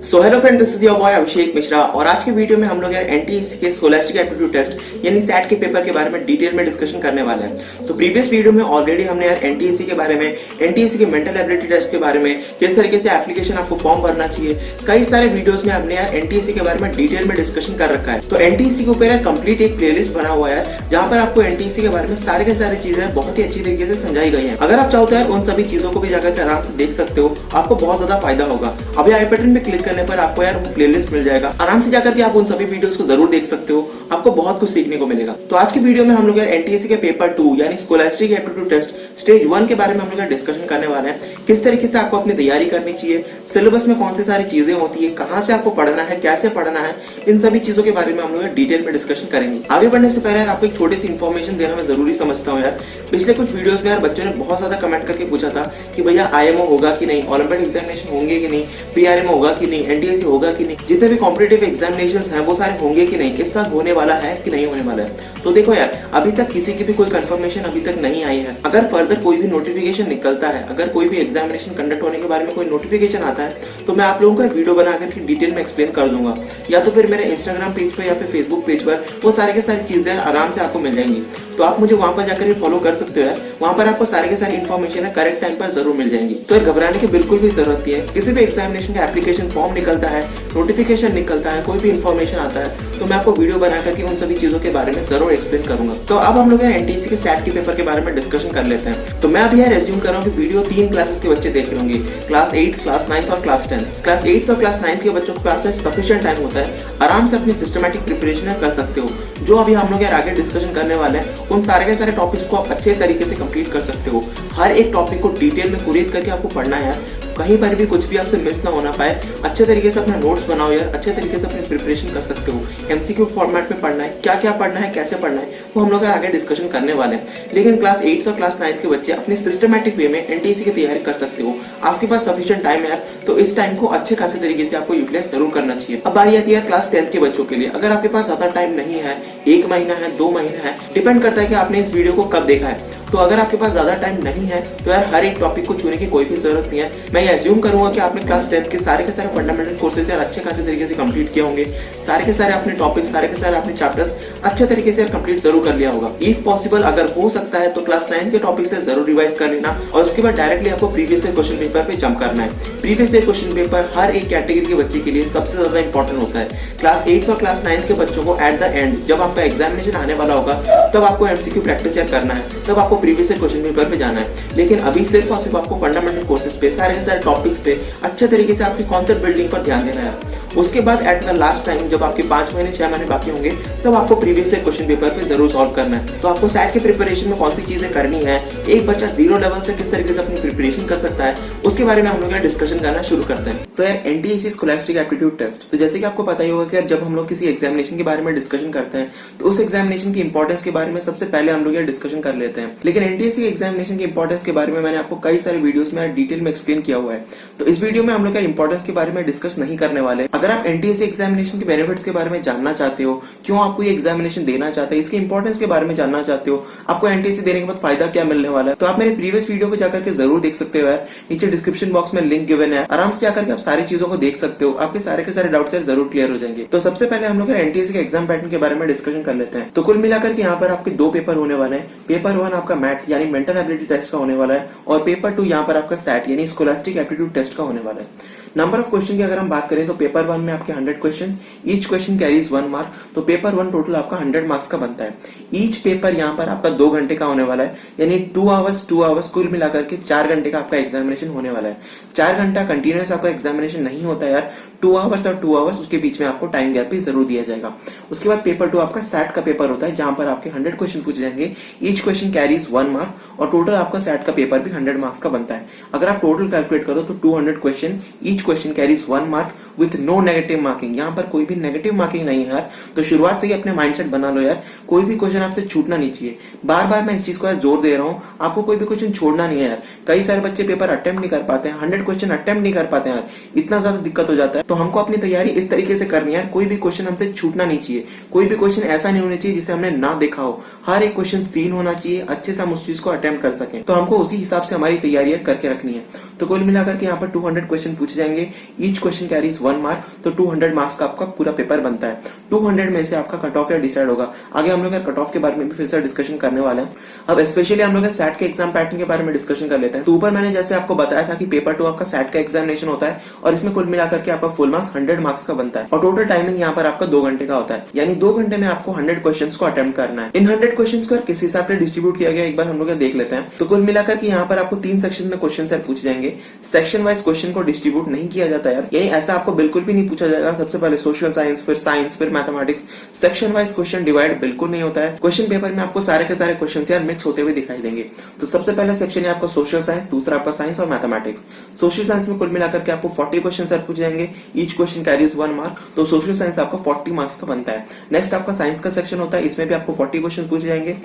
So hello friend, this is your boy Abhishek Mishra और आज के वीडियो में हम लोग यार एनटीएससी के स्कॉलास्टिक एप्टीट्यूड टेस्ट यानी सैट के पेपर के बारे में डिटेल में डिस्कशन करने वाले हैं। तो प्रीवियस वीडियो में ऑलरेडी हमने यार एनटीएससी के बारे में, एनटीएससी के मेंटल एबिलिटी टेस्ट के बारे में, किस तरीके से एप्लीकेशन आपको फॉर्म भरना चाहिए, कई सारे वीडियोस में हमने यार एनटीएससी के बारे में डिटेल में डिस्कशन कर रखा है। तो एनटीएससी के ऊपर यार कंप्लीट एक प्लेलिस्ट बना हुआ है जहां पर आपको एनटीएससी के बारे में सारे के सारी चीजें बहुत ही अच्छी तरीके से समझाई गई है। अगर आप चाहो तो यार उन सभी चीजों को भी जाकर आराम से देख सकते हो, आपको बहुत ज्यादा फायदा होगा। अभी आई बटन पे क्लिक करने पर आपको यार प्लेलिस्ट मिल जाएगा, आराम से जाकर के आप उन सभी वीडियोस को जरूर देख सकते हो, आपको बहुत कुछ सीखने को मिलेगा। तो आज की वीडियो में हम लोग यार एनटीएससी के पेपर 2 यानी स्कॉलास्टिक एप्टीट्यूड टेस्ट स्टेज 1 के बारे में हम लोग डिस्कशन करने वाले हैं। किस तरीके से आपको अपनी तैयारी करनी चाहिए, सिलेबस में कौन सी सारी चीजें होती है, कहां से आपको पढ़ना है, कैसे पढ़ना है, इन सभी चीजों के बारे में हम लोग डिटेल में डिस्कशन करेंगे। आगे बढ़ने से पहले यार आपको एक छोटी सी इन्फॉर्मेशन देना मैं जरूरी समझता हूँ यार। पिछले कुछ वीडियोस में यार बच्चों ने बहुत ज्यादा कमेंट करके पूछा था कि भैया आईएमओ होगा कि नहीं, ओलंपियाड एग्जामिनेशन होंगे कि नहीं, पीआरएमओ होगा कि नहीं, एनटीएससी होगा कि नहीं, जितने भी कॉम्पिटिटिव एग्जामिनेशंस हैं वो सारे होंगे कि नहीं, इस साल होने वाला है कि नहीं होने वाला है। तो देखो यार, अभी तक किसी की भी कोई कंफर्मेशन अभी तक नहीं आई है। अगर फर्दर कोई भी नोटिफिकेशन निकलता है, अगर कोई भी एग्जामिनेशन कंडक्ट होने के बारे में कोई नोटिफिकेशन आता है तो मैं आप लोगों को वीडियो बनाकर के डिटेल में एक्सप्लेन कर दूंगा, या तो फिर मेरे इंस्टाग्राम पेज पर या फिर फेसबुक पेज पर वो सारे के सारी चीजें आराम से आपको मिल जाएंगी। तो आप मुझे वहां पर जाकर फॉलो कर सकते हो यार, वहां पर आपको सारे के सारी इन्फॉर्मेशन है करेक्ट टाइम पर जरूर मिल जाएंगी। तो घबराने की बिल्कुल भी जरूरत नहीं है। किसी भी एग्जामिनेशन का एप्लीकेशन फॉर्म निकलता है, नोटिफिकेशन निकलता है, कोई भी इन्फॉर्मेशन आता है तो मैं आपको वीडियो बना करके उन सभी चीजों के बारे में जरूर एक्सप्लेन करूंगा। तो अब हम लोग एनटीएससी के सैट के पेपर के बारे में डिस्कशन कर लेते हैं। तो मैं अभी यार एज्यूम कर रहा हूँ कि वीडियो 3 क्लासेस के बच्चे देख रहे होंगे, क्लास 8, क्लास 9 और क्लास 10। क्लास 8 और क्लास 9 के बच्चों के पास सफिशिएंट टाइम होता है, आराम से अपनी सिस्टमैटिक प्रिपरेशन कर सकते हो। जो अभी हम लोग यार आगे डिस्कशन करने वाले हैं उन सारे के सारे टॉपिक्स को आप अच्छे तरीके से कंप्लीट कर सकते हो। हर एक टॉपिक को डिटेल में कुरेद करके आपको पढ़ना है यार, कहीं पर भी कुछ भी आपसे मिस ना होना पाए। अच्छे तरीके से अपना नोट्स बनाओ यार, अच्छे तरीके से अपनी प्रिपरेशन कर सकते हो। एमसीक्यू फॉर्मेट में पढ़ना है, क्या क्या पढ़ना है, कैसे पढ़ना है, वो हम लोग आगे डिस्कशन करने वाले हैं। लेकिन क्लास 8 और क्लास 9 के बच्चे अपनी सिस्टमैटिक वे में एनटीएससी की तैयारी कर सकते हो। आपके पास सफिशिएंट टाइम है यार, तो इस टाइम को अच्छे खासे तरीके से आपको यूटिलाइज जरूर करना चाहिए। अब बारी आती है क्लास 10 के बच्चों के लिए। अगर आपके पास ज्यादा टाइम नहीं है, 1 महीना है, 2 महीना है, डिपेंड करता है कि आपने इस वीडियो को कब देखा है। तो अगर आपके पास ज्यादा टाइम नहीं है तो यार हर एक टॉपिक को छूने की कोई भी जरूरत नहीं है। मैं ये अज्यूम करूंगा कि आपने क्लास 10 के सारे फंडामेंटल कोर्सेज यार अच्छे खासे तरीके से कंप्लीट किए होंगे। सारे के सारे अपने टॉपिक, सारे के सारे अपने चैप्टर्स अच्छे तरीके से कंप्लीट जरूर कर लिया होगा। इफ पॉसिबल अगर हो सकता है तो क्लास 9 के टॉपिक से जरूर रिवाइज कर लेना और उसके बाद डायरेक्टली आपको प्रीवियस ईयर क्वेश्चन पेपर पे जंप करना है। प्रीवियस ईयर क्वेश्चन पेपर हर एक कैटेगरी के बच्चे के लिए सबसे ज्यादा इंपॉर्टेंट होता है। क्लास 8 और क्लास 9 के बच्चों को एट द एंड जब आपका एग्जामिनेशन आने वाला होगा तब आपको एमसीक्यू प्रैक्टिस यार करना है, तब आपको प्रीवियस ईयर क्वेश्चन पेपर पे जाना है। लेकिन अभी सिर्फ और सिर्फ आपको फंडामेंटल कोर्सेज पे, सारे के सारे टॉपिक्स पे अच्छे तरीके से आपकी कॉन्सेप्ट बिल्डिंग पर ध्यान देना है। उसके बाद एट द लास्ट टाइम जब आपके 5 महीने 6 महीने बाकी होंगे तब आपको प्रीवियस ईयर क्वेश्चन पेपर पे जरूर सॉल्व करना है। तो आपको सैट की प्रिपरेशन में कौन सी चीजें करनी है, एक बच्चा 0 लेवल से किस तरीके से अपनी प्रिपरेशन कर सकता है, उसके बारे में हम लोग डिस्कशन करना शुरू करते हैं। तो यार एनटीएससी स्कॉलास्टिक एप्टीट्यूड टेस्ट, तो जैसे कि आपको पता ही होगा कि जब हम लोग किसी एग्जामिनेशन के बारे में डिस्कशन करते हैं तो उस एग्जामिनेशन की इंपॉर्टेंस के बारे में सबसे पहले हम लोग यार डिस्कशन कर लेते हैं। लेकिन एनटीएससी एग्जामिनेशन की इंपॉर्टेंस के बारे में मैंने आपको कई सारे वीडियोस में डिटेल में एक्सप्लेन किया हुआ है। तो इस वीडियो में हम लोग इंपॉर्टेंस के बारे में डिस्कस नहीं करने वाले। अगर आप एनटीएससी एग्जामिनेशन के बेनिफिट्स के बारे में जानना चाहते हो, क्यों आपको ये एग्जामिनेशन देना चाहते हैं, इसके इंपॉर्टेंस के बारे में जानना चाहते हो, आपको एनटीएससी देने के बाद फायदा क्या मिलने वाला है, तो आप मेरे प्रीवियस वीडियो को जाकर के जरूर देख सकते हो यार। नीचे डिस्क्रिप्शन बॉक्स में लिंक गिवन है, आराम से जाकर के आप सारी चीजों को देख सकते हो, आपके सारे के सारे डाउट्स जरूर क्लियर हो जाएंगे। तो सबसे पहले हम लोग एनटीएससी के एग्जाम पैटर्न के बारे में डिस्कशन कर लेते हैं। तो कुल मिलाकर के यहाँ पर आपके 2 पेपर होने वाले हैं। पेपर 1 आपका मैथ यानी मेंटल एबिलिटी टेस्ट का होने वाला है और पेपर 2 यहाँ पर आपका सैट यानी स्कॉलास्टिक एप्टीट्यूड टेस्ट का होने वाला है। नंबर ऑफ क्वेश्चन की अगर हम बात करें तो पेपर 1 में आपके 100 questions, each question carries 1 mark. तो पेपर 1 टोटल आपका 100 मार्क्स का बनता है। ईच पेपर यहाँ पर आपका 2 घंटे का होने वाला है, यानी 2 आवर्स कुल मिलाकर के 4 घंटे का आपका एग्जामिनेशन होने वाला है। 4 घंटा कंटिन्यूस आपका एग्जामिनेशन नहीं होता यार, 2 आवर्स और 2 आवर्स उसके बीच में आपको टाइम गैप भी जरूर दिया जाएगा। उसके बाद पेपर 2 आपका सैट का पेपर होता है जहां पर आपके 100 क्वेश्चन पूछे जाएंगे, ईच क्वेश्चन कैरीज 1 मार्क और टोटल आपका सैट का पेपर भी 100 मार्क्स का बनता है। अगर आप टोटल कैलकुलेट करो तो 200 question, each question carries 1 mark with no no negative marking, यहाँ पर कोई भी नेगेटिव मार्किंग नहीं है यार। तो शुरुआत से ही अपने माइंडसेट बना लो यार, कोई भी क्वेश्चन आपसे छूटना नहीं चाहिए। बार बार मैं इस चीज को यार जोर दे रहा हूँ, आपको कोई भी क्वेश्चन छोड़ना नहीं है यार। कई सारे बच्चे पेपर अटेम्प्ट नहीं कर पाते हैं, 100 क्वेश्चन अटेम्प्ट नहीं कर पाते हैं यार, इतना ज्यादा दिक्कत हो जाता है। तो हमको अपनी तैयारी इस तरीके से करनी है, कोई भी क्वेश्चन हमसे छूटना नहीं चाहिए, कोई भी क्वेश्चन ऐसा नहीं होना चाहिए जिसे हमने ना देखा हो। हर एक क्वेश्चन सीन होना चाहिए, अच्छे से हम उस चीज को अटेम्प्ट कर सकें। तो हमको उसी हिसाब से हमारी तैयारी करके रखनी है। तो कुल मिलाकर के यहाँ पर 200 क्वेश्चन पूछे जाएंगे, ईच क्वेश्चन कैरीज 1 मार्क, तो 200 मार्क्स का आपका पूरा पेपर बनता है। 200 में से आपका कट ऑफ या डिसाइड होगा। आगे हम लोग कट ऑफ के बारे में भी फिर से डिस्कशन करने वाले हैं। अब स्पेशली हम लोग सैट के एग्जाम पैटर्न के बारे में डिस्कशन कर लेते हैं। तो ऊपर मैंने जैसे आपको बताया था कि पेपर 2 आपका सैट का एग्जामिनेशन होता है और इसमें कुल मिलाकर के आपका फुल मार्क्स 100 मार्क्स का बनता है और टोटल टाइमिंग यहाँ पर आपका 2 घंटे का होता है, यानी 2 घंटे में आपको 100 क्वेश्चन को अटेम्प्ट करना है। इन 100 क्वेश्चन को किस हिसाब से डिस्ट्रीब्यूट किया गया एक बार हम लोग देख लेते हैं। तो कुल मिलाकर के यहाँ पर आपको 3 सेक्शन में क्वेश्चन पूछे जाएंगे। सेक्शन वाइज क्वेश्चन को डिस्ट्रीब्यूट नहीं किया जाता यार, यानी ऐसा आपको बिल्कुल भी नहीं पूछा जाएगा सबसे पहले सोशल साइंस, फिर साइंस, फिर mathematics. Section wise question divide बिल्कुल नहीं होता है। क्वेश्चन पेपर में आपको सारे के सारे क्वेश्चन यार मिक्स होते हुए दिखाई देंगे। तो सबसे पहला सेक्शन है आपका सोशल साइंस, दूसरा आपका साइंस और मैथमेटिक्स। सोशल साइंस में कुल मिलाकर के आपको 40 क्वेश्चन सर पूछे जाएंगे, ईच क्वेश्चन कैरीज 1 मार्क, तो सोशल साइंस आपका 40 मार्क्स का बनता है। नेक्स्ट आपका साइंस का सेक्शन होता है, इसमें भी आपको 40 क्वेश्चन पूछे जाएंगे,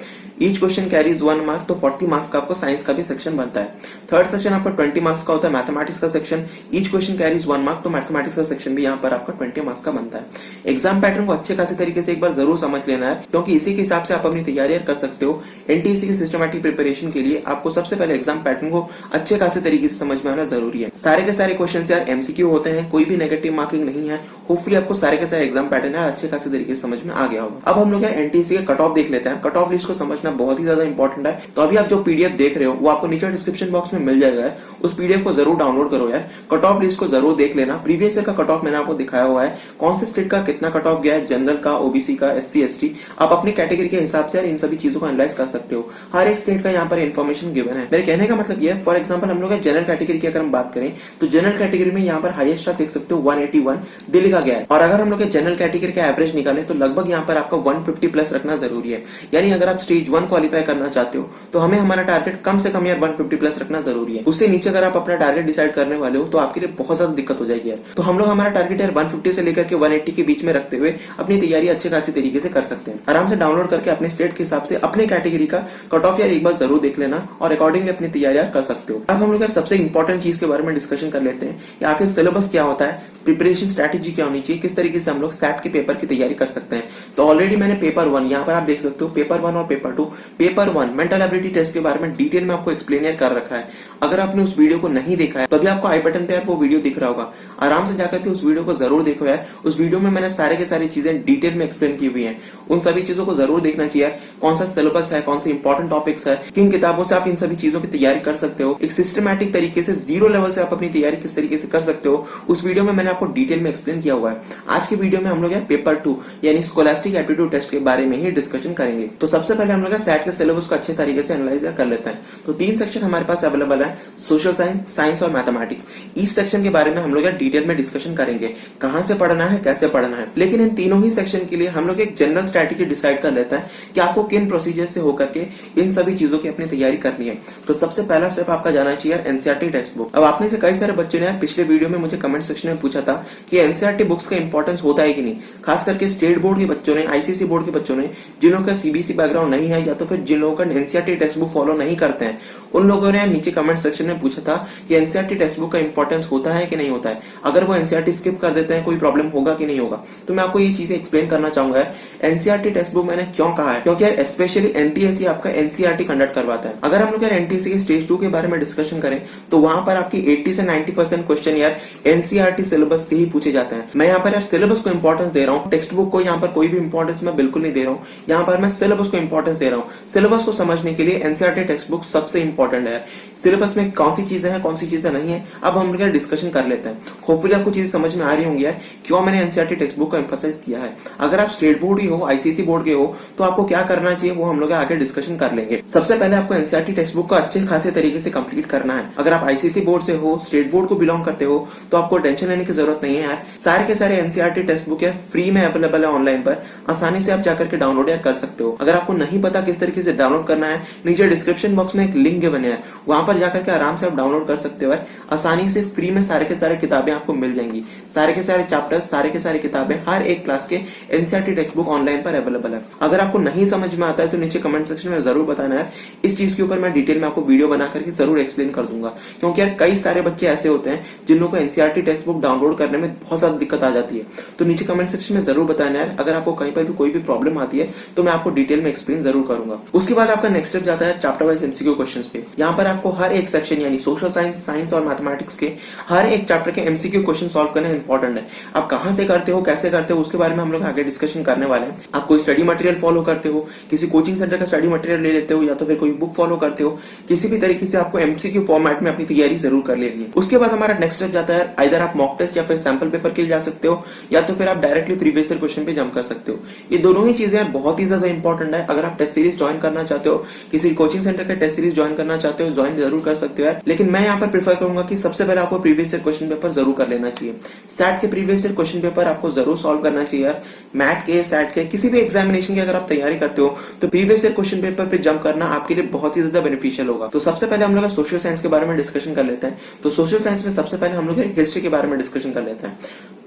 ईच क्वेश्चन कैरीज 1 मार्क, तो 40 मार्क्स का आपको साइंस का भी सेक्शन बनता है। थर्ड सेक्शन आपका 20 मार्क्स का होता है, मैथमेटिक्स का section, each question carries 1 mark, तो मैथमेटिक्स का सेक्शन भी यहाँ पर आपका 20 मार्क्स का बनता है। एग्जाम पैटर्न को अच्छे खासे तरीके से एक बार जरूर समझ लेना है, क्योंकि इसी के हिसाब से आप अपनी तैयारियां कर सकते हो। एनटीएससी की सिस्टमैटिक प्रिपरेशन के लिए आपको सबसे पहले एग्जाम पैटर्न को अच्छे खासे तरीके से समझ में आना जरूरी है। सारे के सारे क्वेश्चन यार एमसीक्यू होते हैं, कोई भी नेगेटिव मार्किंग नहीं है। होपफुली आपको सारे के सारे एग्जाम पैटर्न यार अच्छे खासे तरीके से समझ में आ गया होगा। अब हम लोग एनटीएससी के कट ऑफ देख लेते हैं। कट ऑफ लिस्ट को समझना बहुत ही ज्यादा इंपॉर्टेंट है। तो अभी आप जो पीडीएफ देख रहे हो वो आपको नीचे डिस्क्रिप्शन बॉक्स में मिल जाएगा, उस पीडीएफ को जरूर डाउनलोड करो यार। कट ऑफ लिस्ट को जरूर देख लेना। प्रीवियस ईयर का कट ऑफ मैंने आपको दिखाया हुआ है, कौन से स्टेट का कितना कट ऑफ गया है, जनरल का, ओबीसी का, एससी एसटी। आप अपनी कैटेगरी के हिसाब से यार इन सभी चीजों को एनालाइज कर सकते हो। हर एक स्टेट का यहाँ पर इन्फॉर्मेशन गिवन है। मेरे कहने का मतलब ये है, फॉर एग्जाम्पल हम लोग जनरल कैटेगरी की अगर हम बात करें तो जनरल कैटेगरी में यहाँ पर हाईएस्ट आप देख सकते हो 181 दिल्ली का गया है। और अगर हम लोग जनरल कैटेगरी का एवरेज निकालें तो लगभग यहाँ पर आपका 150 प्लस रखना जरूरी है। यानी अगर आप स्टेज 1 क्वालिफाई करना चाहते हो तो हमें हमारा टारगेट कम से कम यार 150 प्लस रखना जरूरी है। उससे नीचे अगर आप अपना टारगेट डिसाइड करने वाले हो तो आपके लिए बहुत ज्यादा दिक्कत हो जाएगी यार। तो हम लोग हमारा टारगेट यार 150 से लेकर के 180 के बीच में रखते हुए अपनी तैयारी अच्छे खासी तरीके से कर सकते हैं। आराम से डाउनलोड करके अपने स्टेट के हिसाब से अपने कैटेगरी का कट ऑफ यार एक बार जरूर देख लेना और अकॉर्डिंगली अपनी तैयारी कर सकते हो। अब हम लोग सबसे इंपॉर्टेंट चीज के बारे में डिस्कशन कर लेते हैं कि आखिर सिलेबस क्या होता है, प्रिपरेशन स्ट्रैटेजी क्या होनी चाहिए, किस तरीके से हम लोग सैट के पेपर की तैयारी कर सकते हैं। तो ऑलरेडी मैंने पेपर 1 यहाँ पर आप देख सकते हो, पेपर 1 और paper 2। Paper 1 mental ability test के बारे में डिटेल में आपको एक्सप्लेन कर रखा है। अगर आपने उस वीडियो को नहीं देखा है तो अभी आपको आई बटन पे वो वीडियो दिख रहा होगा, आराम से जाकर के उस वीडियो को जरूर देखो यार। उस वीडियो में मैंने सारे के सारी चीजें डिटेल में एक्सप्लेन की हुई है, उन सभी चीजों को जरूर देखना चाहिए। कौन सा सिलेबस है, कौन से इंपॉर्टेंट टॉपिक्स है, किन किताबों से आप इन सभी चीजों की तैयारी कर सकते हो, एक सिस्टमैटिक तरीके से जीरो लेवल से आप अपनी तैयारी किस तरीके से कर सकते हो, उस वीडियो में मैंने आपको डिटेल में एक्सप्लेन किया हुआ है। आज की वीडियो में हम लोग पेपर 2 यानी स्कोलास्टिक एप्टीट्यूड टेस्ट के बारे में ही डिस्कशन करेंगे। तो सबसे पहले हम लोग सैट के सिलेबस को अच्छे तरीके से एनालाइज कर लेते हैं। तो 3 सेक्शन हमारे पास अवेलेबल है, सोशल साइंस, साइंस और मैथमेटिक्स। इस सेक्शन के बारे में हम लोग डिटेल में डिस्कशन करेंगे, कहां से पढ़ना है, कैसे पढ़ना है। लेकिन इन तीनों ही सेक्शन के लिए हम लोग एक जनरल स्ट्रैटेजी डिसाइड कर लेते हैं कि आपको किन प्रोसीजर से होकर के इन सभी चीजों की अपनी तैयारी करनी है। तो सबसे पहला स्टेप आपका जाना चाहिए एनसीईआरटी टेक्स्ट बुक। अब आपने से कई सारे बच्चों ने पिछले वीडियो में मुझे कमेंट सेक्शन में पूछा था कि एनसीईआरटी बुक्स का इंपॉर्टेंस होता है कि नहीं, खास करके स्टेट बोर्ड के बच्चों ने, आईसीएसई बोर्ड के बच्चों ने, जिन लोगों का सीबीएसई बैकग्राउंड नहीं है या तो फिर जिन लोगों का एनसीईआरटी टेक्स्ट बुक फॉलो नहीं करते हैं, उन लोगों ने नीचे कमेंट सेक्शन में पूछा था कि एनसीईआरटी टेक्स्ट बुक का इंपॉर्टेंस होता है कि नहीं होता है, अगर वो एनसीईआरटी स्किप कर देते हैं कोई प्रॉब्लम होगा कि नहीं होगा। तो मैं आपको ये चीजें एक्सप्लेन करना चाहूंगा। एनसीईआरटी टेक्स्ट बुक मैंने क्यों कहा है, क्योंकि यार स्पेशली एनटीएससी आपका एनसीईआरटी कंडक्ट करवाता है। अगर हम लोग यार एनटीएससी के स्टेज 2 के बारे में डिस्कशन करें तो वहां पर आपकी 80 से 90% क्वेश्चन यार एनसीईआरटी सिलेबस से ही पूछे जाते हैं। मैं यहाँ पर यार सिलेबस को इंपॉर्टेंस दे रहा हूँ, टेक्स्ट बुक को यहाँ पर कोई भी इंपॉर्टेंस मैं बिल्कुल नहीं दे रहा हूँ। यहाँ पर मैं सिलेबस को इंपॉर्टेंस दे रहा हूँ। सिलेबस को समझने के लिए एनसीईआरटी टेक्स्ट बुक सबसे इंपॉर्टेंट है। सिलेबस में कौन सी चीजें हैं, कौन सी चीजें नहीं है, अब हम लोग डिस्कशन कर लेते हैं। होपफुली आपको चीजें समझ में आ रही होंगी यार क्यों मैंने एनसीईआरटी टेक्स्ट बुक को एम्फसाइज किया है। अगर आप स्टेट बोर्ड ही हो, आईसीएसई बोर्ड के हो, तो आपको क्या करना चाहिए वो हम लोग आगे डिस्कशन कर लेंगे। सबसे पहले आपको एनसीईआरटी टेक्स्ट बुक को अच्छे खासे तरीके से कंप्लीट करना है। अगर आप आईसीएसई बोर्ड से हो, स्टेट बोर्ड को बिलोंग करते हो, तो आपको टेंशन लेने की जरूरत नहीं है यार, सारे के सारे एनसीईआरटी टेक्स्ट बुक है फ्री में अवेलेबल है ऑनलाइन पर, आसानी से आप जाकर के डाउनलोड यार कर सकते हो। अगर आपको नहीं पता किस तरीके से डाउनलोड करना है, नीचे डिस्क्रिप्शन बॉक्स में एक लिंक बने हैं, वहां पर जाकर के आराम से आप डाउनलोड कर सकते हो यार, आसानी से फ्री में सारे के सारे किताबें आपको मिल जाएंगी, सारे के सारे चैप्टर्स, सारे के सारे किताबें हर एक क्लास के एनसीईआरटी टेक्स्ट बुक ऑनलाइन पर अवेलेबल है। अगर आपको नहीं समझ में आता है तो नीचे कमेंट सेक्शन में जरूर बताना है, इस चीज के ऊपर मैं डिटेल में आपको वीडियो बना करके जरूर एक्सप्लेन कर दूंगा, क्योंकि यार कई सारे बच्चे ऐसे होते हैं जिन लोगों को एनसीईआरटी टेक्स्ट बुक डाउनलोड करने में बहुत ज्यादा दिक्कत आ जाती है। तो नीचे कमेंट सेक्शन में जरूर बताना है, अगर आपको कहीं पर भी कोई भी प्रॉब्लम आती है तो मैं आपको डिटेल में एक्सप्लेन जरूर करूंगा। उसके बाद आपका नेक्स्ट स्टेप जाता है चैप्टर वाइज एमसीक्यू क्वेश्चंस पे। यहाँ पर आपको हर एक सेक्शन यानी सोशल साइंस, साइंस और मैथमेटिक्स के हर एक चैप्टर के एमसीक्यू क्वेश्चन सॉल्व करना इंपॉर्टेंट है। आप कहां से करते हो, कैसे करते हो, उसके बारे में हम लोग आगे डिस्कशन करने वाले हैं। आप कोई स्टडी मटेरियल फॉलो करते हो, किसी कोचिंग सेंटर का स्टडी मटेरियल ले लेते हो, या तो फिर कोई बुक फॉलो करते हो, किसी भी तरीके से आपको एमसीक्यू फॉर्मेट में अपनी तैयारी जरूर कर लेनी है। उसके बाद हमारा नेक्स्ट स्टेप जाता है, आइदर आप मॉक टेस्ट या फिर सैंपल पेपर के लिए जा सकते हो, या तो फिर आप डायरेक्टली प्रीवियस ईयर क्वेश्चन पे जंप कर सकते हो। ये दोनों ही चीजें बहुत ही ज्यादा इंपॉर्टेंट है। अगर आप टेस्ट सीरीज ज्वाइन करना चाहते हो, किसी कोचिंग सेंटर का टेस्ट सीरीज ज्वाइन करना चाहते हो, ज्वाइन जरूर कर सकते हो यार, लेकिन मैं यहाँ पर प्रीफर करूंगा कि सबसे पहले आपको प्रीवियस ईयर क्वेश्चन पेपर जरूर कर लेना चाहिए। सैट के प्रीवियस ईयर क्वेश्चन पेपर आपको जरूर सॉल्व करना चाहिए यार। मैट के, सैट के, किसी भी एग्जामिनेशन की अगर आप तैयारी करते हो तो प्रीवियस ईयर क्वेश्चन पेपर पे जंप करना आपके लिए बहुत ही ज्यादा बेनिफिशियल होगा। तो सबसे पहले हम लोग सोशल साइंस के बारे में डिस्कशन कर लेते हैं। तो सोशल साइंस में सबसे पहले हम लोग हिस्ट्री के बारे में डिस्कशन कर लेते हैं।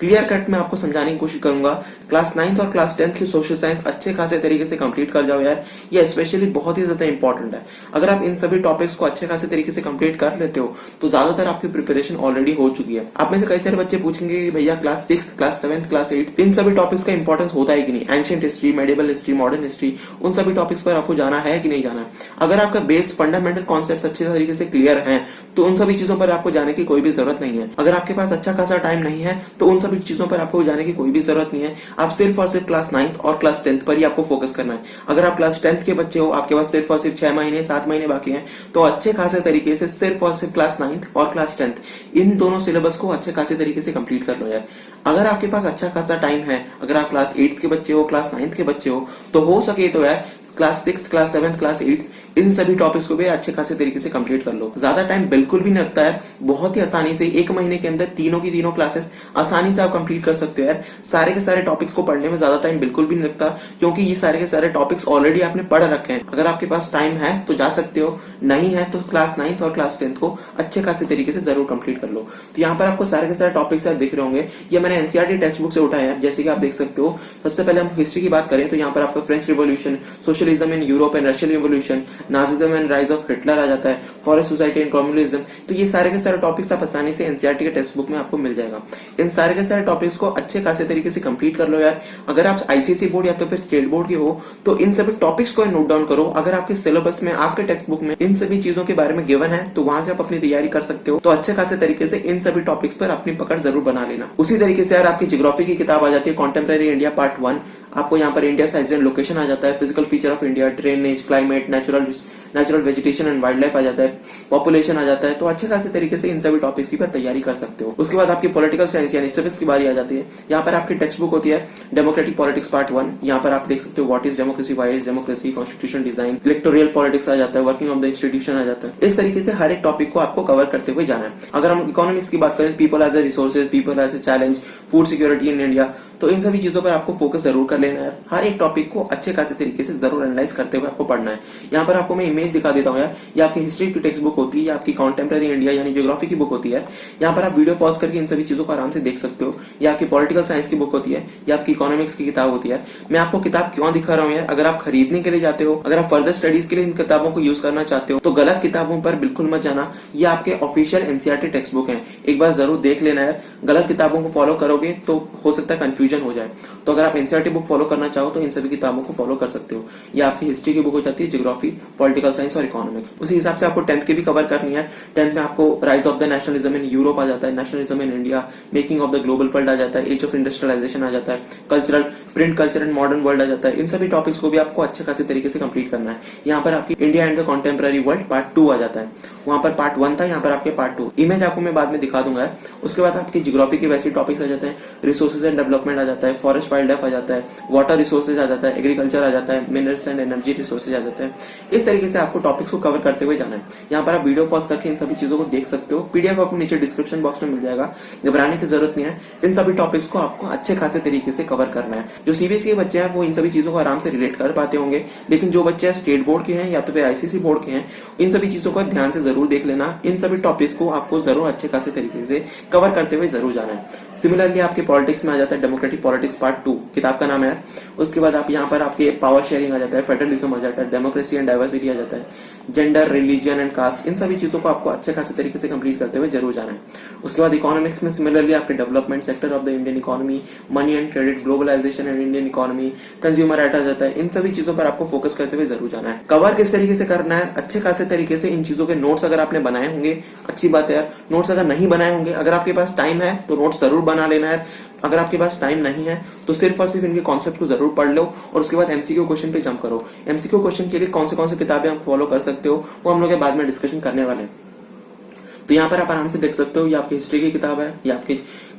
क्लियर कट में आपको समझाने की कोशिश करूंगा। क्लास 9th और क्लास 10th की सोशल साइंस अच्छे खासे तरीके से कंप्लीट कर जाओ यार, ये स्पेशली बहुत ही ज्यादा इंपॉर्टेंट है। अगर आप इन सभी टॉपिक्स को अच्छे खासे तरीके से कंप्लीट कर लेते हो तो ज्यादातर आपकी प्रिपरेशन ऑलरेडी हो चुकी है। आप में से कई सारे बच्चे पूछेंगे कि भैया क्लास 6, क्लास 7, क्लास 8 इन सभी टॉपिक्स का इंपॉर्टेंस होता है कि नहीं, ancient history, medieval history, modern history, उन सभी टॉपिक्स पर आपको जाना है कि नहीं जाना है। अगर आपका बेस फंडामेंटल कॉन्सेप्ट अच्छे तरीके से क्लियर है तो उन सभी चीजों पर आपको जाने की कोई भी जरूरत नहीं है। अगर आपके पास अच्छा खासा टाइम नहीं है तो उन सभी चीजों पर आपको जाने की कोई भी जरूरत नहीं है। आप सिर्फ और सिर्फ क्लास 9th और क्लास 10th पर ही आपको फोकस करना है। अगर आप क्लास 10th के बच्चे हो, आपके पास सिर्फ और सिर्फ 6 महीने 7 महीने बाकी हैं, तो अच्छे खासे तरीके से सिर्फ और सिर्फ क्लास 9th और क्लास 10th इन दोनों सिलेबस को अच्छे खासे तरीके से कंप्लीट कर लो यार। अगर आपके पास अच्छा खासा टाइम है, अगर आप क्लास 8th के बच्चे हो, क्लास 9th के बच्चे हो, तो हो सके तो यार क्लास 6, क्लास 7, क्लास 8 इन सभी टॉपिक्स को भी अच्छे खासे तरीके से कंप्लीट कर लो। ज्यादा टाइम बिल्कुल भी नहीं लगता है, बहुत ही आसानी से 1 महीने के अंदर तीनों की तीनों क्लासेस आसानी से आप कंप्लीट कर सकते हो यार। सारे के सारे टॉपिक्स को पढ़ने में ज्यादा टाइम बिल्कुल भी नहीं लगता, क्योंकि ये सारे के सारे टॉपिक्स ऑलरेडी आपने पढ़ रखे हैं। अगर आपके पास टाइम है तो जा सकते हो, नहीं है तो क्लास 9th और क्लास 10th को अच्छे खासे तरीके से जरूर कंप्लीट कर लो। तो यहाँ पर आपको सारे के सारे टॉपिक्स दिख रहे होंगे, ये मैंने एनसीईआरटी टेक्स्ट बुक से उठाया है। जैसे कि आप देख सकते हो, सबसे पहले हम हिस्ट्री की बात करें तो यहाँ पर आपको French revolution, socialism in Europe and Russian revolution, Nazism and rise of Hitler आ जाता है, फॉरेस्ट सोसाइटी एंड कम्युनिज्म। तो ये सारे के सारे टॉपिक्स आप आसानी से एनसीईआरटी के टेक्स्ट बुक में आपको मिल जाएगा। इन सारे के सारे टॉपिक्स को अच्छे खासे तरीके से कंप्लीट कर लो यार। अगर आप आईसीएसई बोर्ड या तो फिर स्टेट बोर्ड के हो तो इन सभी टॉपिक्स को नोट डाउन करो। अगर आपके सिलेबस में, आपके टेक्स्ट बुक में इन सभी चीजों के बारे में गिवन है तो वहां से आप अपनी तैयारी कर सकते हो। तो अच्छे खासे तरीके से इन सभी टॉपिक्स पर अपनी पकड़ जरूर बना लेना। उसी तरीके से यार आपकी ज्योग्राफी की किताब आ जाती है, कॉन्टेम्परेरी इंडिया पार्ट 1। आपको यहाँ पर इंडिया साइज एंड लोकेशन आ जाता है, physical feature of India, drainage, climate, natural vegetation and wildlife आ जाता है, पॉपुलेशन आ जाता है। तो अच्छे खासे तरीके से इन सभी टॉपिक्स की पर तैयारी कर सकते हो। उसके बाद आपकी पॉलिटिकल साइंस यानी सिविक्स की बारी आ जाती है। यहाँ पर आपकी टेक्स्ट बुक होती है डेमोक्रेटिक पॉलिटिक्स पार्ट 1। यहाँ पर आप देख सकते हो what is democracy, why is democracy, constitution design, electoral politics आ जाता है, वर्किंग ऑफ द इंस्टीट्यूशन आ जाता है। इस तरीके से हर एक टॉपिक को आपको कवर करते हुए जाना है। अगर हम इकोनॉमिक्स की बात करें, people as a resources, people as a challenge, food security in India, तो इन सभी चीजों पर आपको फोकस जरूर कर लेना है। हर एक टॉपिक को अच्छे खासे तरीके से जरूर एनालाइज करते हुए आपको पढ़ना है। यहाँ पर आपको मैं इमेज दिखा देता हूँ यार, ये आपकी हिस्ट्री की टेक्स्ट बुक होती है, आपकी कॉन्टेम्परेरी इंडिया यानी ज्योग्राफी की बुक होती है। यहाँ पर आप वीडियो पॉज करके इन सभी चीजों को आराम से देख सकते हो। ये आपकी पॉलिटिकल साइंस की बुक होती है, ये आपकी इकोनॉमिक्स की किताब होती है। मैं आपको किताब क्यों दिखा रहा हूँ यार, अगर आप खरीदने के लिए जाते हो, अगर आप फर्दर स्टडीज के लिए इन किताबों को यूज करना चाहते हो तो गलत किताबों पर बिल्कुल मत जाना। ये आपके ऑफिशियल एनसीईआरटी टेक्स्ट बुक है, एक बार जरूर देख लेना है। गलत किताबों को फॉलो करोगे तो हो सकता है कंफ्यूजन हो जाए। तो अगर आप एनसीईआरटी बुक फॉलो करना चाहो तो इन सभी किताबों को फॉलो कर सकते हो। ये आपकी हिस्ट्री की बुक हो जाती है, ज्योग्राफी, पॉलिटिकल साइंस और इकोनॉमिक्स। उसी हिसाब से आपको 10th की भी कवर करनी है। 10th में आपको rise of the nationalism in Europe आ जाता है, nationalism in India, making of the global world आ जाता है, एज ऑफ इंडस्ट्रियलाइजेशन आ जाता है, cultural, print culture and modern world आ जाता है। इन सभी टॉपिक्स को भी आपको अच्छे खासे तरीके से कंप्लीट करना है। यहाँ पर आपकी India and the contemporary world part 2 आ जाता है। वहां पर पार्ट 1 था, यहाँ पर आपके पार्ट 2। इमेज आपको मैं बाद में दिखा दूंगा। उसके बाद आपकी ज्योग्राफी के वैसे टॉपिक्स आ जाते हैं, रिसोर्सेज एंड डेवलपमेंट आ जाता है, फॉरेस्ट वाइल्ड लाइफ आ जाता है, वाटर रिसोर्सेज आ जाता है, एग्रीकल्चर आ जाता है, मिनरल्स एंड एनर्जी रिसोर्सेज आ जाता है। इस तरीके से आपको टॉपिक्स को कवर करते हुए जाना है। यहाँ पर आप वीडियो पॉज करके इन सभी चीजों को देख सकते हो। पीडीएफ आपको नीचे डिस्क्रिप्शन बॉक्स में मिल जाएगा, घबराने की जरूरत नहीं है। इन सभी टॉपिक्स को आपको अच्छे खासे तरीके से कवर करना है। जो सीबीएसई के बच्चे हैं वो इन सभी चीजों को आराम से रिलेट कर पाते होंगे, लेकिन जो बच्चे स्टेट बोर्ड के हैं या तो फिर आईसीएसई बोर्ड के हैं, इन सभी चीजों को ध्यान से जरूर देख लेना। इन सभी टॉपिक्स को आपको जरूर अच्छे खासे तरीके से कवर करते हुए जरूर जाना है। सिमिलरली आपके पॉलिटिक्स में आ जाता है डेमोक्रेटिक पॉलिटिक्स पार्ट 2, किताब का नाम है। उसके बाद आप यहाँ पर आपके पावर शेयरिंग आ जाता है, फेडरलिज्म आ जाता है, डेमोक्रेसी एंड डाइवर्सिटी आ जाता है, जेंडर, रिलीजन एंड कास्ट। इन सभी चीजों को आपको अच्छे खासे तरीके से कंप्लीट करते हुए जरूर जाना है। उसके बाद इकोनॉमिक्स में सिमिलरली आपके development sector of the Indian economy, money and credit, globalization and Indian economy, consumer right आ जाता है। इन सभी चीजों पर आपको फोकस करते हुए जरूर जाना है। कवर किस तरीके से करना है, अच्छे खासे तरीके से इन चीजों के नोट्स अगर आपने बनाए होंगे अच्छी बात है यार। नोट्स अगर नहीं बनाए होंगे, अगर आपके पास टाइम है तो नोट्स जरूर बना लेना है। अगर आपके पास टाइम नहीं है तो सिर्फ और सिर्फ इनके कॉन्सेप्ट को जरूर पढ़ लो और उसके बाद एमसीक्यू क्वेश्चन पे जंप करो। एमसीक्यू क्वेश्चन के लिए कौन से किताबें आप फॉलो कर सकते हो वो हम लोग बाद में डिस्कशन करने वाले हैं। तो यहाँ पर आप आराम से देख सकते हो, ये आपकी हिस्ट्री की किताब है, ये आपकी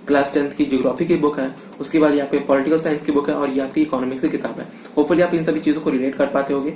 क्लास 10th की ज्योग्राफी की बुक है, उसके बाद ये आपके पॉलिटिकल साइंस की बुक है और ये आपकी इकोनॉमिक्स की किताब है। होपफुली आप इन सभी चीजों को रिलेट कर पाते होगे।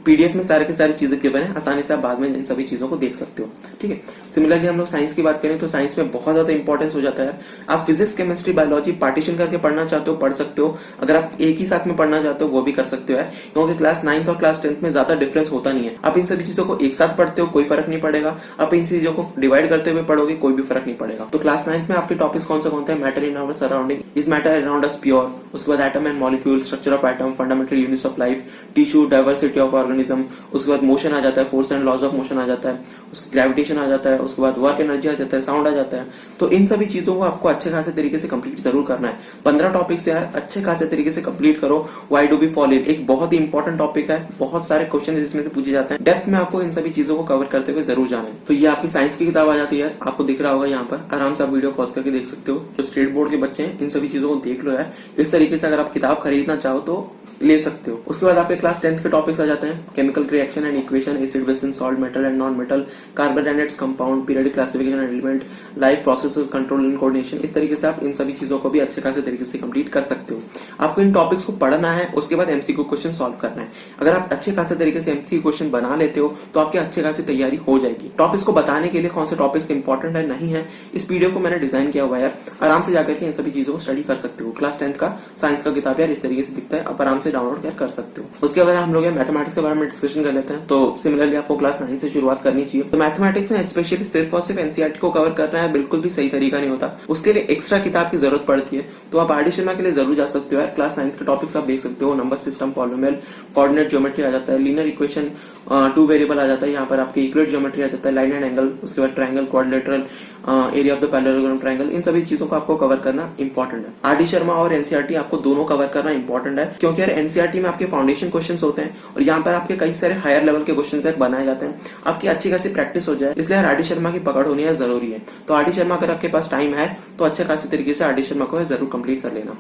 पीडीएफ में सारे की सारी चीजें गिवन है, आसानी से आप बाद में इन सभी चीजों को देख सकते हो। ठीक है। सिमिलरली हम लोग साइंस की बात करें तो साइंस में बहुत ज्यादा इंपॉर्टेंस हो जाता है। आप फिजिक्स, केमिस्ट्री, बायोलॉजी पार्टीशन करके पढ़ना चाहते हो पढ़ सकते हो। अगर आप एक ही साथ में पढ़ना चाहते हो वो भी कर सकते हो यार, क्योंकि क्लास 9th और क्लास 10th में ज्यादा डिफरेंस होता नहीं है। आप इन सभी चीजों को एक साथ पढ़ते हो कोई फर्क नहीं पड़ेगा, आप इन चीजों को डिवाइड करते हुए पढ़ोगे कोई भी फर्क नहीं पड़ेगा। तो क्लास 9th में आपके टॉपिक्स कौन से हैं? Matter in our surrounding, is matter around us pure, उसके बाद atom and molecule, structure of atom, fundamental units of life, tissue, diversity of organism, उसके बाद मोशन आ जाता है, force and laws of motion आ जाता है, उसके ग्रेविटेशन आ जाता है, उसके बाद वर्क एनर्जी आ जाता है, साउंड आ जाता है। तो इन सभी चीजों को आपको अच्छे खासे तरीके से कंप्लीट जरूर करना है। 15 टॉपिक्स यार अच्छे खासे तरीके से कंप्लीट करो। Why do we fall in एक बहुत ही इंपॉर्टेंट टॉपिक है, बहुत सारे क्वेश्चन जिसमें से पूछे जाते हैं। डेप्थ में आपको इन सभी चीजों को कवर करते हुए जरूर जाना है। तो ये आपकी साइंस की किताब आ जाती है, आपको दिख रहा होगा यहाँ पर, आराम से आप वीडियो पॉज करके देख सकते हो। जो स्टेट बोर्ड के बच्चे हैं इन सभी चीजों को देख लो यार। इस तरीके से अगर आप किताब खरीदना चाहो तो ले सकते हो। उसके बाद आपके क्लास 10th के टॉपिक्स आ जाते हैं, chemical reaction and equation, acid basis, salt, metal and non metal, carbon and its compound, periodic classification and element, life processes, control and coordination. इस तरीके से आप इन सभी चीजों को भी अच्छे खासे तरीके से कंप्लीट कर सकते हो। आपको इन टॉपिक्स को पढ़ना है, उसके बाद एमसीक्यू क्वेश्चन सॉल्व करना है। अगर आप अच्छे खासे तरीके से एमसीक्यू क्वेश्चन बना लेते हो तो आपकी अच्छे खासी तैयारी हो जाएगी। टॉपिक्स को बताने के लिए कौन से टॉपिक्स इंपॉर्टेंट है नहीं है, इस पीडीएफ को मैंने डिजाइन किया हुआ है यार, आराम से जाकर के इन सभी चीजों को स्टडी कर सकते हो। क्लास 10th का साइंस का किताब यार इस तरीके से दिखता है, आप आराम से डाउनलोड कर सकते हो। उसके बाद हम लोग मैथमेटिक्स के बारे में डिस्कशन कर लेते हैं। तो सिमिलरली आपको क्लास 9 से शुरुआत करनी चाहिए। तो मैथमेटिक्स में स्पेशली सिर्फ और सिर्फ एनसीईआरटी को कवर करना है बिल्कुल भी सही तरीका नहीं होता, उसके लिए एक्स्ट्रा किताब की जरूरत पड़ती है। तो आप आरडी शर्मा के लिए जरूर जा सकते हो यार। क्लास 9 के टॉपिक्स आप देख सकते हो, number system, polynomial, coordinate geometry आ जाता है, लीनियर इक्वेशन, 2 वेरिएबल आ जाता है, यहाँ पर आपके यूक्लिड ज्योमेट्री आ जाता है, लाइन एंड एंगल, उसके बाद triangle, quadrilateral, area of the parallelogram triangle. इन सभी चीजों को आपको कवर करना इंपॉर्टेंट है। आरडी शर्मा और एनसीईआरटी आपको दोनों कवर करना इंपॉर्टेंट है, क्योंकि यार एनसीईआरटी में आपके फाउंडेशन क्वेश्चन होते हैं और यहाँ पर आपके कई सारे हायर लेवल के क्वेश्चन बनाए जाते हैं। आपकी अच्छी खासी प्रैक्टिस हो जाए, इसलिए आरडी शर्मा की पकड़ होनी है जरूरी है। तो आरडी शर्मा अगर आपके पास टाइम है तो अच्छे खासी तरीके से आरडी शर्मा को जरूर कंप्लीट कर लेना।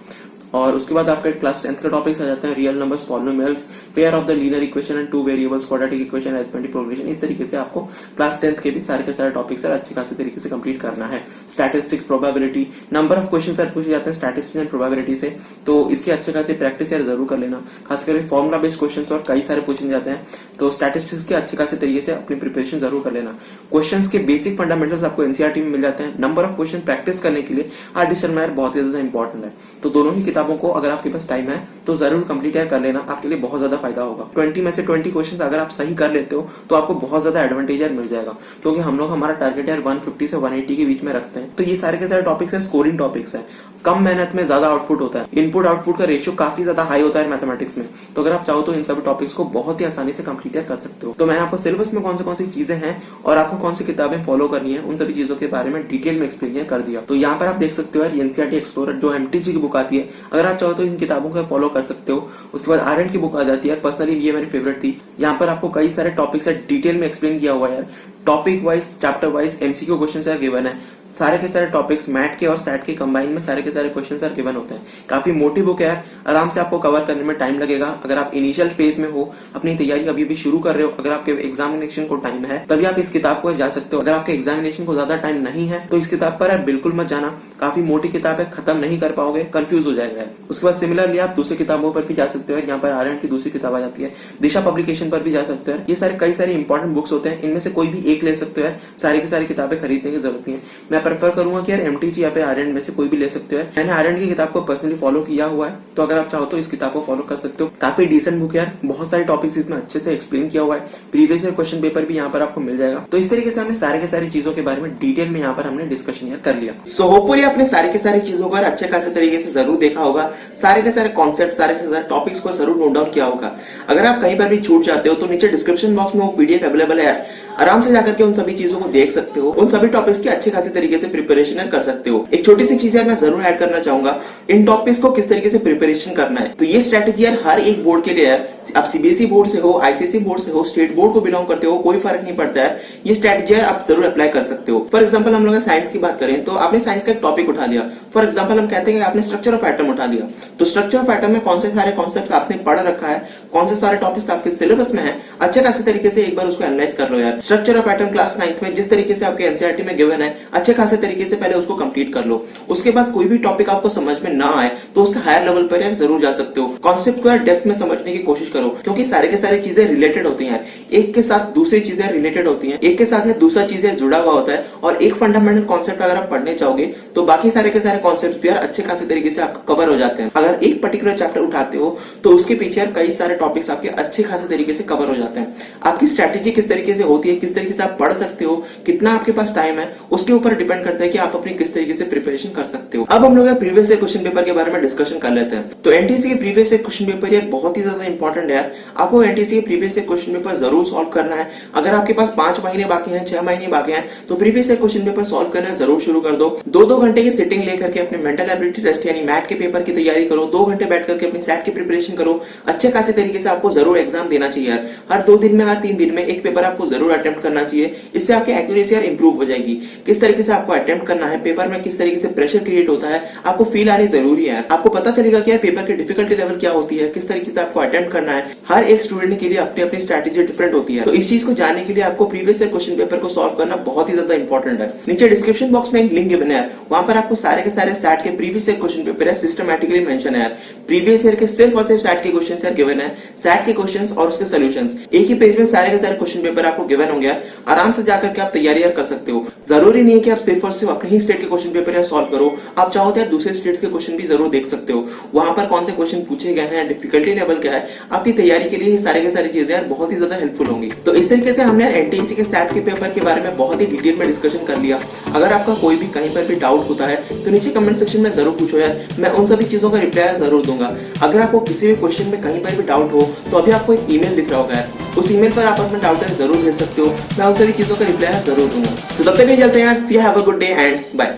और उसके बाद आपके क्लास 10th के टॉपिक्स आ जाते हैं, real numbers, polynomials, pair of the linear equation and 2 variables, quadratic equation, arithmetic progression. इस तरीके से आपको क्लास 10th के भी सारे के सारे टॉपिक्स अच्छे खासे तरीके से कंप्लीट करना है। Statistics, probability, number of question पूछे जाते हैं स्टैटिस्टिक्स एंड प्रोबेबिलिटी से, तो इसकी अच्छे खासी प्रैक्टिस यार जरूर कर लेना। खासकर फॉर्मुला बेस्ड क्वेश्चन और कई सारे पूछे जाते हैं, तो स्टैटिस्टिक्स के अच्छे खासे तरीके से अपनी प्रिपरेशन जरूर कर लेना। क्वेश्चन के बेसिक फंडामेंटल्स आपको एनसीईआरटी में मिल जाते हैं। नंबर ऑफ क्वेश्चन प्रैक्टिस करने के लिए आरडी शर्मा बहुत ही ज्यादा इंपॉर्टेंट है। तो दोनों ही किताबों को अगर आपके पास टाइम है तो जरूर कंप्लीट कर लेना, आपके लिए बहुत ज्यादा फायदा होगा। 20 में से 20 क्वेश्चंस अगर आप सही कर लेते हो तो आपको बहुत ज्यादा एडवांटेज मिल जाएगा, क्योंकि हम लोग हमारा टारगेट यार 150 से 180 के बीच में रखते हैं। तो ये सारे के सारे टॉपिक्स है स्कोरिंग टॉपिक्स है, कम मेहनत में ज्यादा आउटपुट होता है। इनपुट आउटपुट का रेशियो काफी ज्यादा हाई होता है मैथमेटिक्स में। तो अगर आप चाहो तो इन सभी टॉपिक्स को बहुत ही आसानी से कंप्लीट कर सकते हो। तो मैंने आपको सिलेबस में कौन सी चीजें हैं और आपको कौन सी किताबें फॉलो करनी है उन सभी चीजों के बारे में डिटेल में एक्सप्लेन कर दिया। तो यहाँ पर आप देख सकते हो यार एनसीईआरटी एक्सप्लोरर जो एमटीजी की बुक आती है, अगर आप चाहो तो इन किताबों को फॉलो कर सकते हो। उसके बाद आरएंड की बुक आ जाती है, पर्सनली ये मेरी फेवरेट थी। यहाँ पर आपको कई सारे टॉपिक्स डिटेल में एक्सप्लेन किया हुआ है यार। Topic wise chapter wise MCQ question यार गिवन है। सारे के सारे टॉपिक्स मैट के और सैट के कंबाइन में सारे के सारे क्वेश्चन यार गिवन होते हैं। काफी मोटी बुक है यार, आराम से आपको कवर करने में टाइम लगेगा। अगर आप इनिशियल फेज में हो, अपनी तैयारी अभी भी शुरू कर रहे हो, अगर आपके एग्जामिनेशन को टाइम है तभी आप इस किताब को जा सकते हो। अगर आपके एग्जामिनेशन को ज्यादा टाइम नहीं है तो इस किताब पर यार बिल्कुल मत जाना, काफी मोटी किताब है, खत्म नहीं कर पाओगे, कंफ्यूज हो जाएगा। उसके बाद सिमिलरली आप दूसरी किताबों पर भी जा सकते हो। यहाँ पर आर्यन की दूसरी किताब आ जाती है, दिशा पब्लिकेशन पर भी जा सकते हो। ये सारे कई सारे इंपॉर्टेंट बुक्स होते हैं, इनमें से कोई भी एक ले सकते हो यार, सारी की सारी किताबें खरीदने की जरूरत नहीं है। मैं प्रेफर करूंगा कि यार एमटीजी या फिर आर्यन में से कोई भी ले सकते हो। मैंने आर्यन की किताब को पर्सनली फॉलो किया हुआ है, तो अगर आप चाहो तो इस किताब को फॉलो कर सकते हो। काफी डिसेंट बुक यार, बहुत सारे टॉपिक्स इसमें अच्छे से एक्सप्लेन किया हुआ है, प्रीवियस ईयर क्वेश्चन पेपर भी यहाँ पर आपको मिल जाएगा। तो इस तरीके से हमने सारे के सारी चीजों के बारे में डिटेल में यहाँ पर हमने डिस्कशन यार कर लिया। सो होपफुली आपने सारे के सारी चीजों को अच्छे खासे तरीके से जरूर देखा होगा, सारे के सारे कॉन्सेप्ट, सारे के सारे टॉपिक्स को जरूर नोट डाउन किया होगा। अगर आप कहीं पर भी छूट जाते हो तो नीचे डिस्क्रिप्शन बॉक्स में वो पीडीएफ अवेलेबल है यार, आराम से जाकर के उन सभी चीजों को देख सकते हो, उन सभी टॉपिक्स की अच्छे खासे तरीके से प्रिपरेशन कर सकते हो। एक छोटी सी चीज यार मैं जरूर ऐड करना चाहूंगा, इन टॉपिक्स को किस तरीके से प्रिपरेशन करना है। तो ये स्ट्रेटेजी यार हर एक बोर्ड के लिए है, आप सीबीएसई बोर्ड से हो, आईसीएसई बोर्ड से हो, स्टेट बोर्ड को बिलोंग करते हो, कोई फर्क नहीं पड़ता है। ये स्ट्रेटेजी यार आप जरूर अप्लाई कर सकते हो। फॉर एग्जाम्पल हम लोग साइंस की बात करें तो आपने साइंस का एक टॉपिक उठा लिया। फॉर एग्जाम्पल हम कहते हैं कि आपने स्ट्रक्चर ऑफ एटम उठा लिया, तो स्ट्रक्चर ऑफ एटम में कौन से सारे कॉन्सेप्ट आपने पढ़ रखा है, कौन से सारे टॉपिक्स आपके सिलेबस में है, अच्छे खासे तरीके से एक बार उसको एनालाइज कर लो यार। Structure of atom class 9th में जिस तरीके से आपके एनसीईआरटी में गिवन है, अच्छे खासे तरीके से पहले उसको कंप्लीट कर लो। उसके बाद कोई भी टॉपिक आपको समझ में ना आए तो उसके हायर लेवल पर यार जरूर जा सकते हो, कॉन्सेप्ट को यार डेप्थ में समझने की कोशिश करो, क्योंकि सारे के सारी चीजें रिलेटेड होती हैं यार, एक के साथ दूसरी चीजें रिलेटेड होती हैं, एक के साथ या दूसरा चीजें जुड़ा हुआ होता है। और एक फंडामेंटल कॉन्सेप्ट अगर आप पढ़ने चाहोगे तो बाकी सारे के सारे कॉन्सेप्ट भी यार अच्छे खासे तरीके से आपका कवर हो जाते हैं। अगर एक पर्टिकुलर चैप्टर उठाते हो तो उसके पीछे यार कई सारे टॉपिक्स आपके अच्छे खासे तरीके से कवर हो जाते हैं। आपकी स्ट्रेटेजी किस तरीके से होती है, किस तरीके से आप पढ़ सकते हो, कितना आपके पास टाइम है, उसके ऊपर डिपेंड करता है कि आप अपनी किस तरीके से प्रिपरेशन कर सकते हो। अब हम लोग प्रीवियस ईयर क्वेश्चन पेपर के बारे में डिस्कशन कर लेते हैं। तो एनटीएससी के प्रीवियस ईयर क्वेश्चन पेपर यार बहुत ही ज्यादा इंपॉर्टेंट है यार, आपको एनटीएससी के प्रीवियस ईयर क्वेश्चन पेपर जरूर सॉल्व करना है। अगर आपके पास 5 महीने बाकी हैं, 6 महीने बाकी हैं, तो previous year question paper solve करना जरूर शुरू कर दो। 2-2 घंटे की सिटिंग लेकर के अपने मेंटल एबिलिटी टेस्ट यानी मैट के पेपर की तैयारी करो, 2 घंटे बैठ करके अपनी सैट की प्रिपरेशन करो। अच्छे खासे तरीके से आपको जरूर एग्जाम देना चाहिए यार, हर 2 दिन में, हर 3 दिन में एक पेपर आपको जरूर अटेम्प्ट करना चाहिए। इससे आपकी एक्यूरेसी यार इंप्रूव हो जाएगी। किस तरीके से आपको अटेम्प्ट करना है, पेपर में किस तरीके से प्रेशर क्रिएट होता है, आपको फील आनी जरूरी है। आपको पता चलेगा कि यार पेपर की डिफिकल्टी लेवल क्या होती है, किस तरीके से आपको अटेम्प्ट करना है। हर एक स्टूडेंट के लिए अपनी अपनी स्ट्रैटेजी डिफरेंट होती है, तो इस चीज को जानने के लिए आपको प्रीवियस ईयर क्वेश्चन पेपर को सॉल्व करना बहुत ही ज्यादा इंपॉर्टेंट है। नीचे डिस्क्रिप्शन बॉक्स में एक लिंक गिवन है, वहां पर आपको सारे के सारे सैट के प्रीवियस ईयर क्वेश्चन पेपर है सिस्टमैटिकली मेंशन है। प्रीवियस ईयर के सिर्फ और सिर्फ सैट के क्वेश्चंस यार गिवन है, सैट के क्वेश्चंस और उसके सॉल्यूशंस एक ही पेज में सारे के सारे क्वेश्चन पेपर आपको गिवन होंगे यार, आराम से जाकर के आप तैयारी यार कर सकते हो। जरूरी नहीं है कि आप सिर्फ और सिर्फ अपने ही स्टेट के क्वेश्चन पेपर यार सॉल्व करो, आप चाहो तो यार दूसरे स्टेट्स के क्वेश्चन भी जरूर देख सकते हो, वहां पर कौन से क्वेश्चन पूछे गए हैं, डिफिकल्टी लेवल क्या है, आपकी तैयारी के लिए सारे के सारी चीजें यार बहुत ही ज्यादा हेल्पफुल होंगी। तो इस तरीके से हमने यार एनटीएससी के सैट के पेपर के बारे में बहुत ही डिटेल में डिस्कशन कर लिया। अगर आपका कोई भी कहीं पर भी डाउट होता है तो नीचे कमेंट सेक्शन में जरूर पूछो यार, मैं उन सभी चीजों का रिप्लाई जरूर दूंगा। अगर आपको किसी भी क्वेश्चन में कहीं पर भी डाउट हो तो अभी आपको एक ईमेल दिख रहा होगा यार, उस ईमेल पर आप अपना डाउट जरूर भेज सकते हो, मैं उन सभी चीजों का रिप्लाई जरूर दूंगा। तो तब तक के लिए चलते हैं यार, see have a good day and bye.